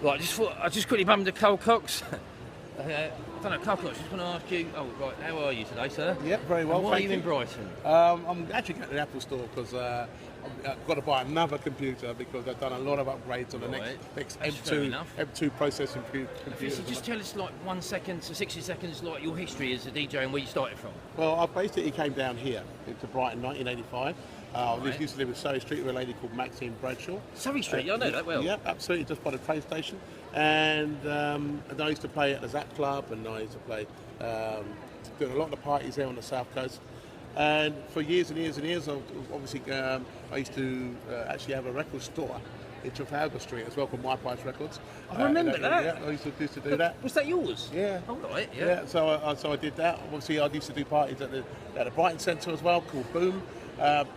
Right, I just quickly bumped into COX. I don't know, COX, I just want to ask you, right, how are you today, sir? Yep, very well. And why are you in Brighton? I'm actually going to the Apple store because I've got to buy another computer because I've done a lot of upgrades on the next M2 processing computer. So just tell us like 1 second to 60 seconds, like your history as a DJ and where you started from. Well, I basically came down here to Brighton, 1985. I used to live in Surrey Street with a lady called Maxine Bradshaw. Surrey Street, I know that well. Yeah, absolutely, just by the train station. And I used to play at the Zap Club, and I used to play, doing a lot of the parties there on the South Coast. And for years and years and years, obviously, I used to actually have a record store in Trafalgar Street as well, called My Price Records. I remember that. Yeah, I used to do that. Was that yours? Yeah. Oh, right, yeah. Yeah, so I did that. Obviously, I used to do parties at the Brighton Centre as well, called Boom.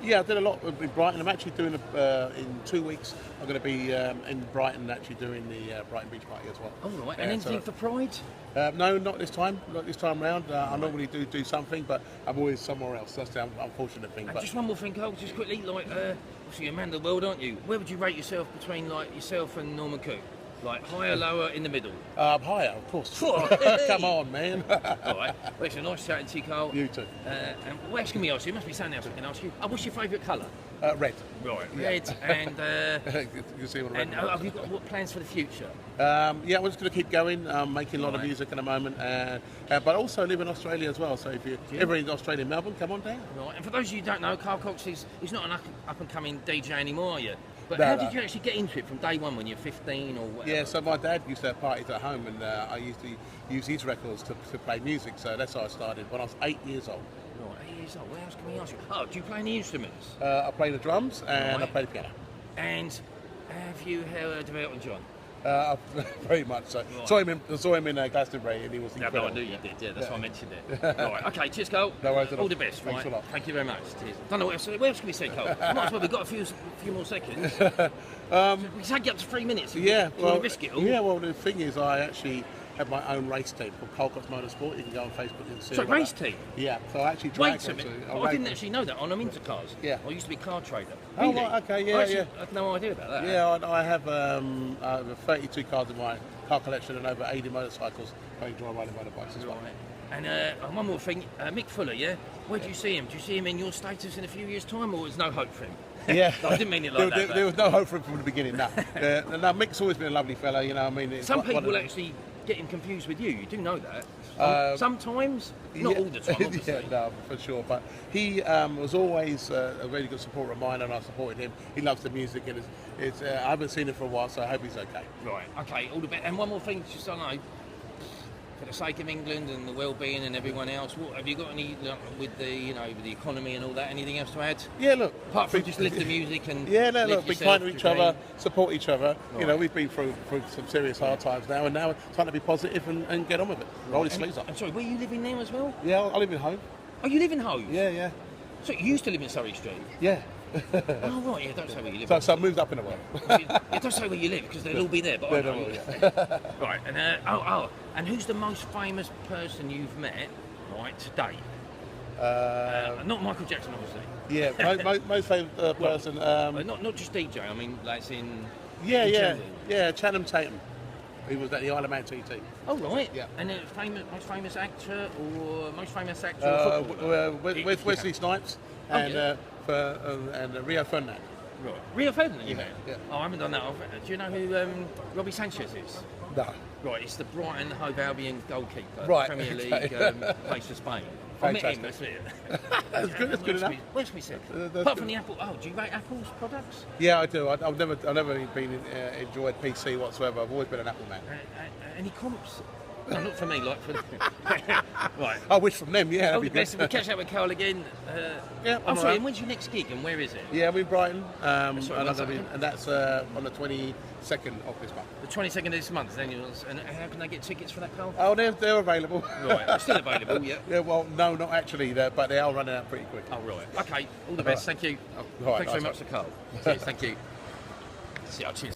Yeah, I did a lot in Brighton. I'm actually doing in 2 weeks. I'm going to be in Brighton, actually doing the Brighton Beach Party as well. Oh, right. And anything for Pride? No, not this time. Not this time round. I normally do something, but I'm always somewhere else. That's the unfortunate thing. And just one more thing, Cole, just quickly. Like, obviously, you're a man of the world, aren't you? Where would you rate yourself between like yourself and Norman Cook? Like higher, lower, in the middle? Higher, of course. Come on, man. All right. Well, it's a nice chatting to you, Carl. You too. And what else can we ask you? It must be something else we can ask you. What's your favourite colour? Red. Right, red. And you see what red. And have you got what plans for the future? Yeah, we're just going to keep going. Making a lot of music at the moment, but also live in Australia as well. So if you're ever in Australia, Melbourne, come on down. Right. And for those of you who don't know, Carl Cox he's not an up and coming DJ anymore, are you? But No, how did you actually get into it from day one when you're 15 or whatever? Yeah, so my dad used to have parties at home, and I used to use his records to play music. So that's how I started when I was 8 years old. Right, 8 years old. What else can we ask you? Oh, do you play any instruments? I play the drums and I play the piano. And have you heard of Elton John? Very much so. Right. Saw him in Glastonbury, and he was incredible. No, I knew you did. Yeah, that's why I mentioned it. Right, okay, cheers, Cole. No worries at all. All the best. Thanks right? a lot. Thank you very much. Cheers. Don't know what else can we say, Cole? Might as well. We've got a few more seconds. We can take you up to 3 minutes. Yeah, well, risk it all. yeah. Well, the thing is, I actually have my own race team called COX Motorsport. You can go on Facebook and see. So race team? Yeah. So I actually wait a minute. I didn't actually know that. I'm into cars. Yeah. I used to be a car trader. Oh, Really? right, okay, yeah, I had no idea about that. Yeah, I have over 32 cars in my car collection and over 80 motorcycles. I enjoy riding motorbikes as well. Right. And one more thing, Mick Fuller, yeah? Where do you see him? Do you see him in your status in a few years' time, or there's no hope for him? Yeah. No, I didn't mean it like that. There was no hope for him from the beginning, no. No, Mick's always been a lovely fella, you know. I mean, some people actually get him confused with you. You do know that. Sometimes, not all the time, obviously. Yeah, no, for sure. But he was always a really good supporter of mine, and I supported him. He loves the music, and I haven't seen him for a while, so I hope he's okay. Right. Okay. All the best. And one more thing, just so I know. For the sake of England and the well-being and everyone else, have you got any with the with the economy and all that? Anything else to add? Yeah, look. Apart from just live the music and be kind to each other, support each other. Right. You know, we've been through some serious hard times now, and now we're trying to be positive and get on with it. Roll your sleeves up. I'm sorry, where are you living now as well? Yeah, I live in Hove. Oh, you live in Hove? Yeah. So you used to live in Surrey Street? Yeah. Oh right, yeah. Don't say where you live. So I moved up in the world. Yeah, don't say where you live because they'll all be there. But I know. Right, and and who's the most famous person you've met, right, today? Not Michael Jackson, obviously. Yeah, most famous person. Not just DJ. I mean, like in. Yeah. Channing Tatum. He was at the Isle of Man TT. Oh right. Yeah. And most famous actor or most famous actor? With Wesley Snipes and Rio Ferdinand. Right. Rio Ferdinand, you Yeah. Oh, I haven't done that. Do you know who Robbie Sanchez is? No. Right, it's the Brighton Hove Albion goalkeeper. Right, Premier okay. League, plays for Spain. I met him, that's it. That's good. That's good enough. Where's me said? Apart from the Apple, do you rate Apple's products? Yeah, I do. I've never been enjoyed PC whatsoever. I've always been an Apple man. Any comps? No, not for me, like for. Right. I wish from them, yeah. All the best. We'll catch up with Carl again. Yeah, I'm sorry, and when's your next gig and where is it? Yeah, I'm in Brighton, Sorry, and that's on the 22nd of this month. The 22nd of this month, then and how can they get tickets for that, Carl? Oh, they're available. Right, they're still available, yeah. Yeah, well, no, not actually, but they are running out pretty quick. Oh, right. Okay, all the best. Thank you. All right, Thanks very much to Carl. Cheers, thank you. See you. Cheers.